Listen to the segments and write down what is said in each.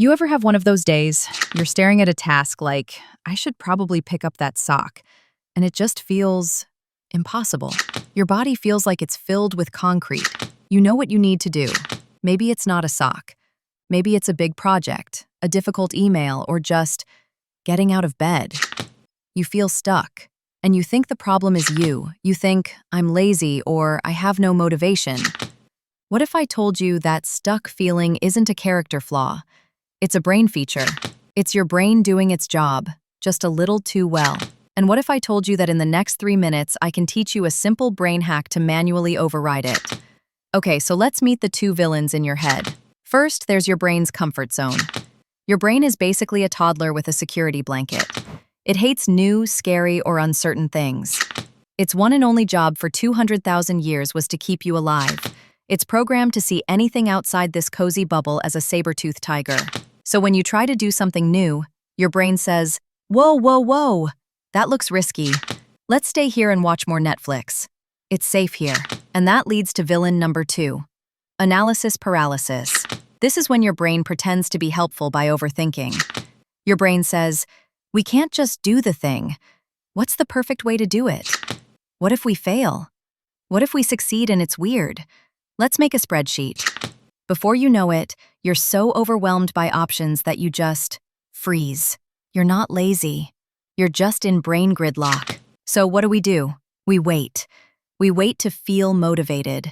You ever have one of those days, you're staring at a task like, I should probably pick up that sock, and it just feels impossible. Your body feels like it's filled with concrete. You know what you need to do. Maybe it's not a sock. Maybe it's a big project, a difficult email, or just getting out of bed. You feel stuck, and you think the problem is you. You think, I'm lazy or I have no motivation. What if I told you that stuck feeling isn't a character flaw? It's a brain feature. It's your brain doing its job, just a little too well. And what if I told you that in the next 3 minutes, I can teach you a simple brain hack to manually override it? Okay, so let's meet the two villains in your head. First, there's your brain's comfort zone. Your brain is basically a toddler with a security blanket. It hates new, scary, or uncertain things. Its one and only job for 200,000 years was to keep you alive. It's programmed to see anything outside this cozy bubble as a saber-toothed tiger. So when you try to do something new, your brain says, whoa, whoa, whoa, that looks risky. Let's stay here and watch more Netflix. It's safe here. And that leads to villain number 2, analysis paralysis. This is when your brain pretends to be helpful by overthinking. Your brain says, we can't just do the thing. What's the perfect way to do it? What if we fail? What if we succeed and it's weird? Let's make a spreadsheet. Before you know it, you're so overwhelmed by options that you just freeze. You're not lazy. You're just in brain gridlock. So what do? We wait. We wait to feel motivated.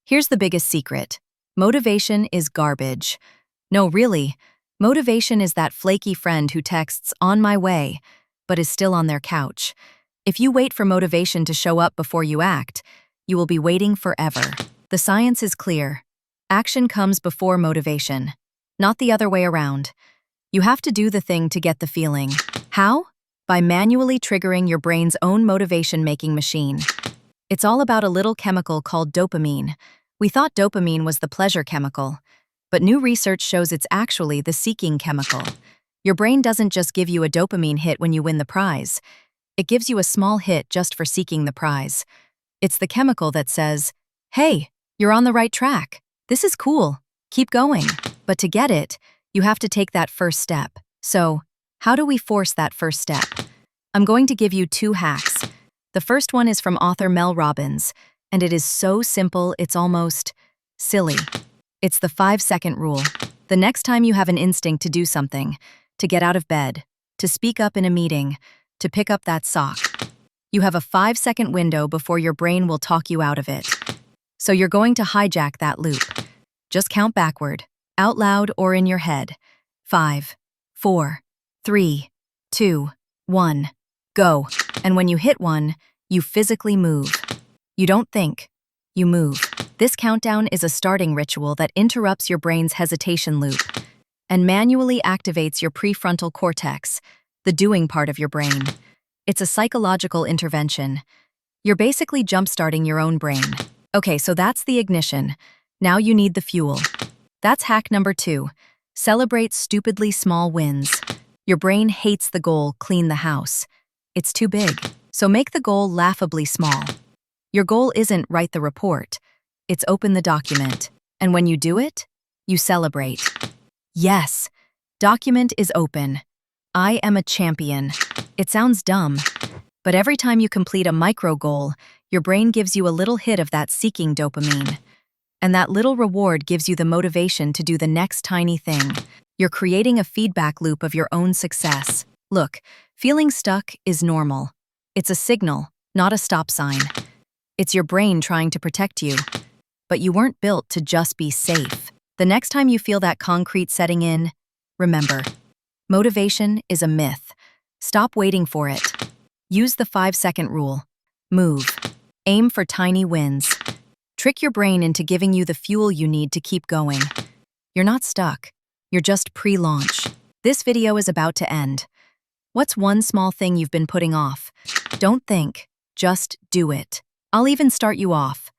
Here's the biggest secret. Motivation is garbage. No, really. Motivation is that flaky friend who texts, on my way, but is still on their couch. If you wait for motivation to show up before you act, you will be waiting forever. The science is clear. Action comes before motivation, not the other way around. You have to do the thing to get the feeling. How? By manually triggering your brain's own motivation-making machine. It's all about a little chemical called dopamine. We thought dopamine was the pleasure chemical, but new research shows it's actually the seeking chemical. Your brain doesn't just give you a dopamine hit when you win the prize. It gives you a small hit just for seeking the prize. It's the chemical that says, hey, you're on the right track. This is cool. Keep going. But to get it, you have to take that first step. So, how do we force that first step? I'm going to give you 2 hacks. The first one is from author Mel Robbins, and it is so simple it's almost silly. It's the 5-second rule. The next time you have an instinct to do something, to get out of bed, to speak up in a meeting, to pick up that sock, you have a 5-second window before your brain will talk you out of it. So you're going to hijack that loop. Just count backward, out loud or in your head. 5, 4, 3, 2, 1, go. And when you hit 1, you physically move. You don't think, you move. This countdown is a starting ritual that interrupts your brain's hesitation loop and manually activates your prefrontal cortex, the doing part of your brain. It's a psychological intervention. You're basically jump-starting your own brain. Okay, so that's the ignition. Now you need the fuel. That's hack number 2. Celebrate stupidly small wins. Your brain hates the goal, clean the house. It's too big. So make the goal laughably small. Your goal isn't write the report. It's open the document. And when you do it, you celebrate. Yes, document is open. I am a champion. It sounds dumb, but every time you complete a micro goal, your brain gives you a little hit of that seeking dopamine. And that little reward gives you the motivation to do the next tiny thing. You're creating a feedback loop of your own success. Look, feeling stuck is normal. It's a signal, not a stop sign. It's your brain trying to protect you. But you weren't built to just be safe. The next time you feel that concrete setting in, remember, motivation is a myth. Stop waiting for it. Use the 5-second rule. Move. Aim for tiny wins. Trick your brain into giving you the fuel you need to keep going. You're not stuck. You're just pre-launch. This video is about to end. What's one small thing you've been putting off? Don't think. Just do it. I'll even start you off.